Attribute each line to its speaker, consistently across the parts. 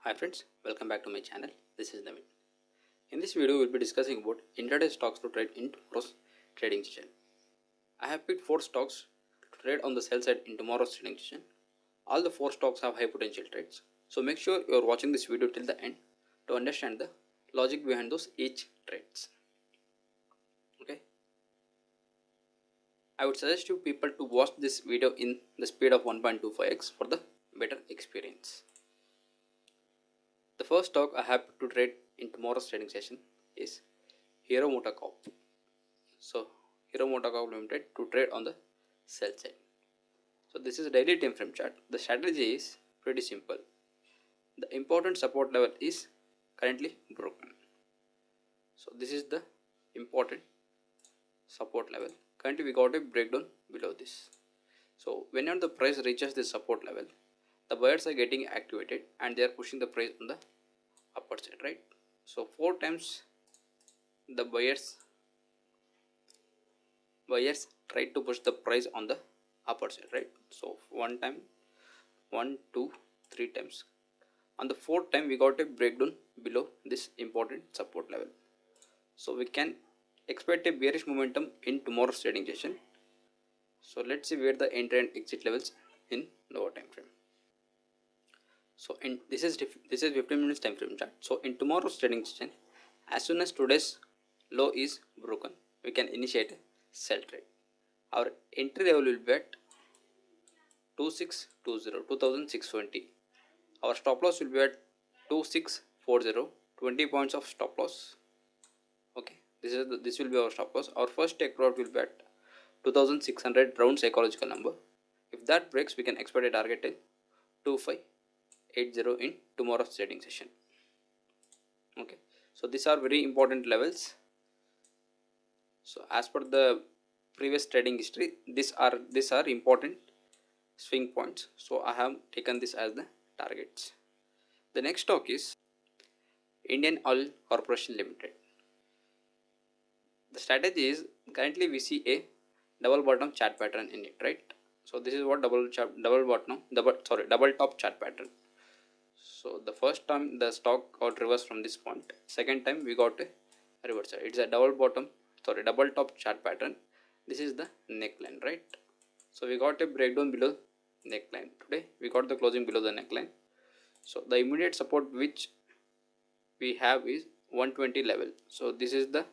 Speaker 1: Hi friends, welcome back to my channel. This is Navin. In this video, we'll be discussing about intraday stocks to trade in tomorrow's trading session. I have picked 4 stocks to trade on the sell side in tomorrow's trading session. All the 4 stocks have high potential trades. So make sure you are watching this video till the end to understand the logic behind those each trades. Okay. I would suggest you people to watch this video in the speed of 1.25x for the better experience. The first stock I have to trade in tomorrow's trading session is Hero MotoCorp. So Hero MotoCorp Limited to trade on the sell side. So this is a daily time frame chart. The strategy is pretty simple. The important support level is currently broken. So this is the important support level. Currently we got a breakdown below this. So whenever the price reaches this support level, the buyers are getting activated and they are pushing the price on the upper side, right? So 4 times the buyers try to push the price on the upper side, right? So one time, 1 2 3 times. On the 4th time we got a breakdown below this important support level. So we can expect a bearish momentum in tomorrow's trading session. So let's see where the entry and exit levels in lower time frame. So in this is 15 minutes time frame chart. So in tomorrow's trading session, as soon as today's low is broken, we can initiate a sell trade. Our entry level will be at 2620, Our stop loss will be at 2640, 20 points of stop loss. Okay, this will be our stop loss. Our first take profit will be at 2600 round psychological number. If that breaks, we can expect a target till 2580 in tomorrow's trading session. Okay, so these are very important levels. So as per the previous trading history, these are important swing points. So I have taken this as the targets. The next stock is Indian Oil Corporation Limited. The strategy is currently we see a double bottom chart pattern in it, right? So this is what double top chart pattern. So the first time the stock got reversed from this point. Second time we got a reversal. It's a double top chart pattern. This is the neckline, right? So we got a breakdown below neckline. Today we got the closing below the neckline. So the immediate support which we have is 120 level. So this is the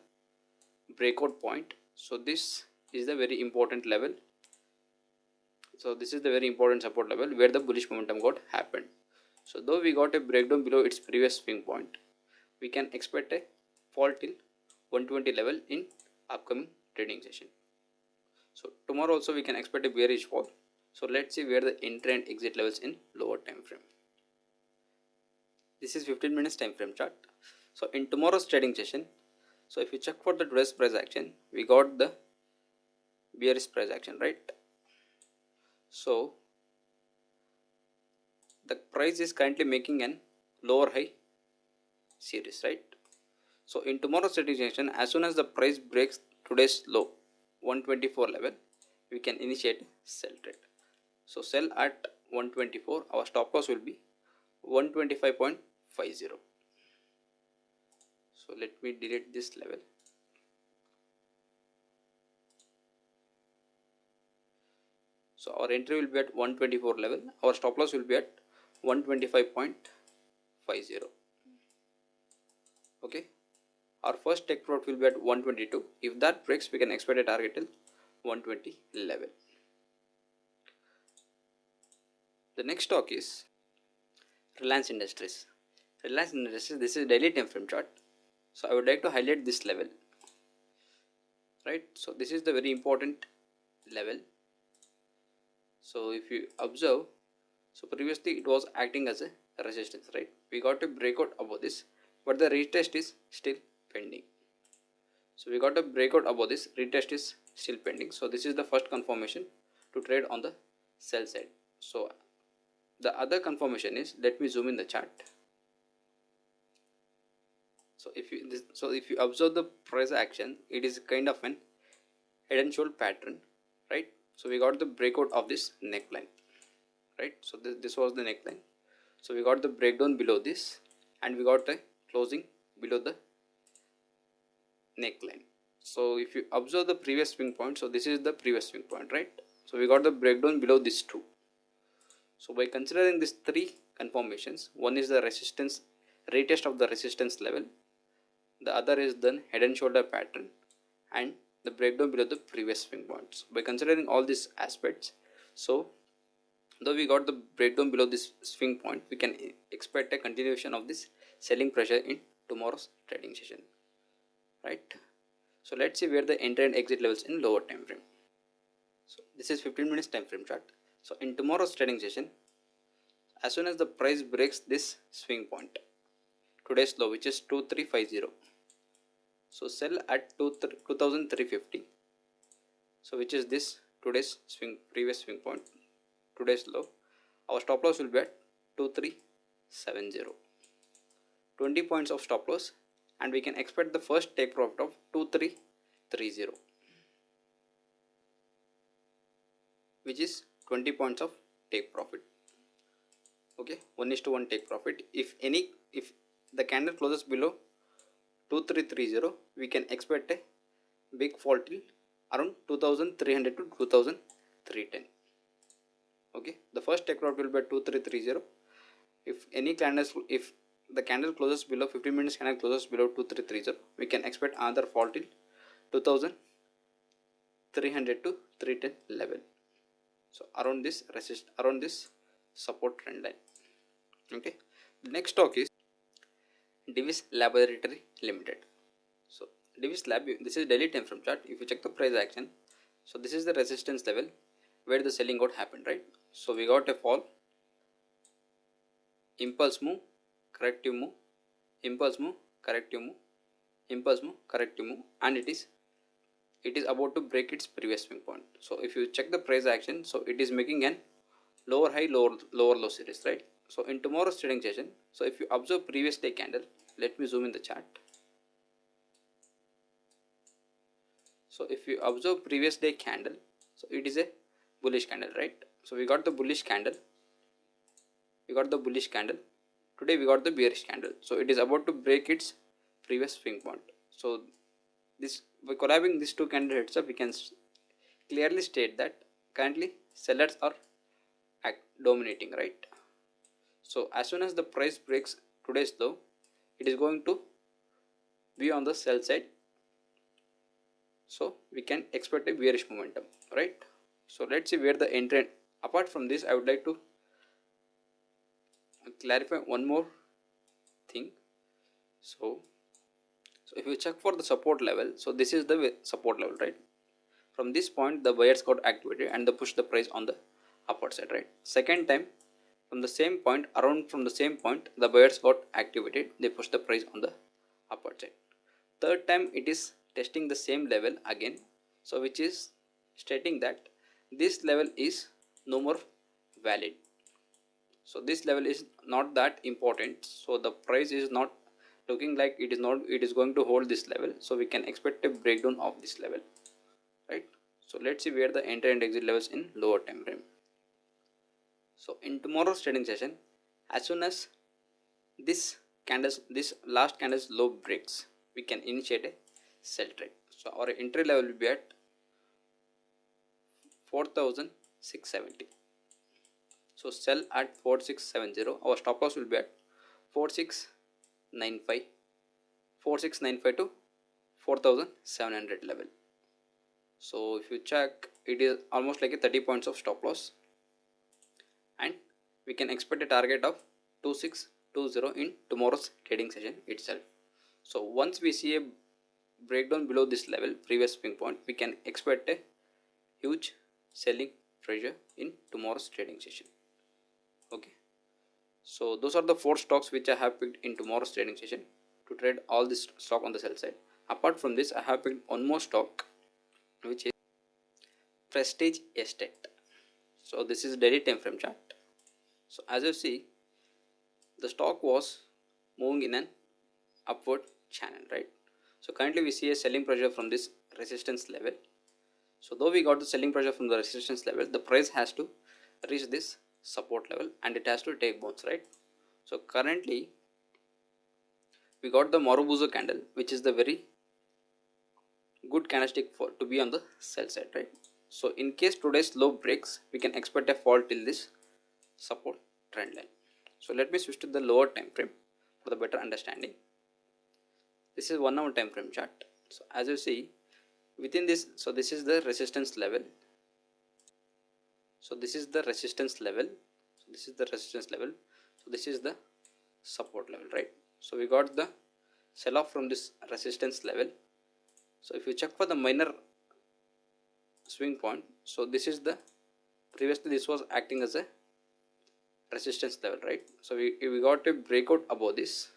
Speaker 1: breakout point. So this is the very important level. So this is the very important support level where the bullish momentum got happened. So though we got a breakdown below its previous swing point, we can expect a fall till 120 level in upcoming trading session. So tomorrow also we can expect a bearish fall. So let's see where the entry and exit levels in lower time frame. This is 15 minutes time frame chart. So in tomorrow's trading session, so if you check for the today's price action, we got the bearish price action, right? So the price is currently making an lower high series, right? So in tomorrow's trading session, as soon as the price breaks today's low 124 level, we can initiate sell trade. So sell at 124, our stop loss will be 125.50. So let me delete this level. So our entry will be at 124 level, our stop loss will be at 125.50. Okay, our first take profit will be at 122. If that breaks, we can expect a target till 120 level. The next stock is Reliance Industries. Reliance Industries, this is daily time frame chart. So I would like to highlight this level, right? So this is the very important level. So if you observe, so previously it was acting as a resistance, right? We got a breakout above this, but the retest is still pending. So we got a breakout above this, retest is still pending. So this is the first confirmation to trade on the sell side. So the other confirmation is, let me zoom in the chart. So if you observe the price action, it is kind of an head and shoulder pattern, right? So we got the breakout of this neckline, right? So this was the neckline. So we got the breakdown below this, and we got a closing below the neckline. So if you observe the previous swing point, so this is the previous swing point, right? So we got the breakdown below this two. So by considering these three conformations, one is the resistance retest of the resistance level, the other is the head and shoulder pattern, and the breakdown below the previous swing points. By considering all these aspects, so though we got the breakdown below this swing point, we can expect a continuation of this selling pressure in tomorrow's trading session, right? So let's see where the entry and exit levels in lower time frame. So this is 15 minutes time frame chart. So in tomorrow's trading session, as soon as the price breaks this swing point, today's low, which is 2350, so sell at 2350, so which is this today's swing, previous swing point, today's low. Our stop loss will be at 2370, 20 points of stop loss, and we can expect the first take profit of 2330, which is 20 points of take profit. Okay, 1:1 take profit. If the candle closes below 2330, we can expect a big fall till around 2300 to 2310. Okay, the first take profit will be at 2330. If the candle closes below 15 minutes candle closes below 2330, we can expect another fall till 2300 to 310 level. So around this support trend line. Okay, the next stock is Divis Laboratory Limited. So Divis Lab, this is daily time frame chart. If you check the price action, so this is the resistance level where the selling got happened, right? So we got a fall, impulse move, corrective move, impulse move, corrective move, impulse move, corrective move, and it is about to break its previous swing point. So if you check the price action, so it is making an lower high, lower low series, right? So in tomorrow's trading session, so if you observe previous day candle, let me zoom in the chart. So if you observe previous day candle, so it is a bullish candle, right? So we got the bullish candle, today we got the bearish candle. So it is about to break its previous swing point. So this, by collabing these two candle heads up, we can clearly state that currently sellers are dominating, right? So as soon as the price breaks today's low, it is going to be on the sell side, so we can expect a bearish momentum, right? So let's see where the entry. Apart from this, I would like to clarify one more thing. So if you check for the support level, so this is the support level, right? From this point the buyers got activated and they pushed the price on the upward side, right? Second time, from the same point, the buyers got activated, they pushed the price on the upward side. Third time it is testing the same level again, so which is stating that this level is no more valid. So this level is not that important, so the price is not looking like it is going to hold this level, so we can expect a breakdown of this level, right? So let's see where the enter and exit levels in lower time frame. So in tomorrow's trading session, as soon as this last candle's low breaks, we can initiate a sell trade. So our entry level will be at 4670. So sell at 4670. Our stop loss will be at 4695 to 4700 level. So if you check, it is almost like a 30 points of stop loss, and we can expect a target of 2620 in tomorrow's trading session itself. So once we see a breakdown below this level, previous swing point, we can expect a huge selling pressure in tomorrow's trading session. Okay, so those are the 4 stocks which I have picked in tomorrow's trading session to trade all this stock on the sell side. Apart from this, I have picked one more stock, which is Prestige Estate. So this is daily time frame chart. So as you see, the stock was moving in an upward channel, right? So currently we see a selling pressure from this resistance level. So though we got the selling pressure from the resistance level, the price has to reach this support level and it has to take bounce, right? So currently we got the Marubozu candle, which is the very good candlestick for to be on the sell side, right? So in case today's low breaks, we can expect a fall till this support trend line. So let me switch to the lower time frame for the better understanding. This is 1 hour time frame chart. So as you see within this, so this is the resistance level. So this is the resistance level. So this is the resistance level. So this is the support level, right? So we got the sell off from this resistance level. So if you check for the minor swing point, so this is the previously this was acting as a resistance level, right? So we got a breakout above this.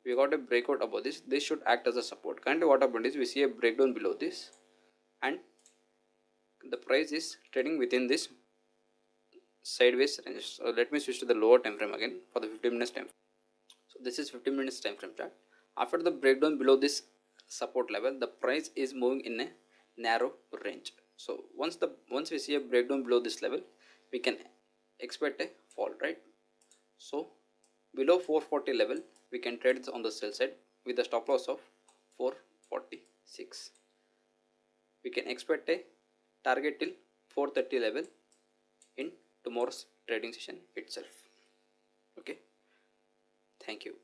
Speaker 1: We got a breakout above this. This should act as a support. Currently what happened is we see a breakdown below this, and the price is trading within this sideways range. So let me switch to the lower time frame again for the 15 minutes time. So this is 15 minutes time frame chart. After the breakdown below this support level, the price is moving in a narrow range. So once we see a breakdown below this level, we can expect a fall, right? So below 440 level, we can trade this on the sell side with a stop loss of 446. We can expect a target till 430 level in tomorrow's trading session itself. Okay, thank you.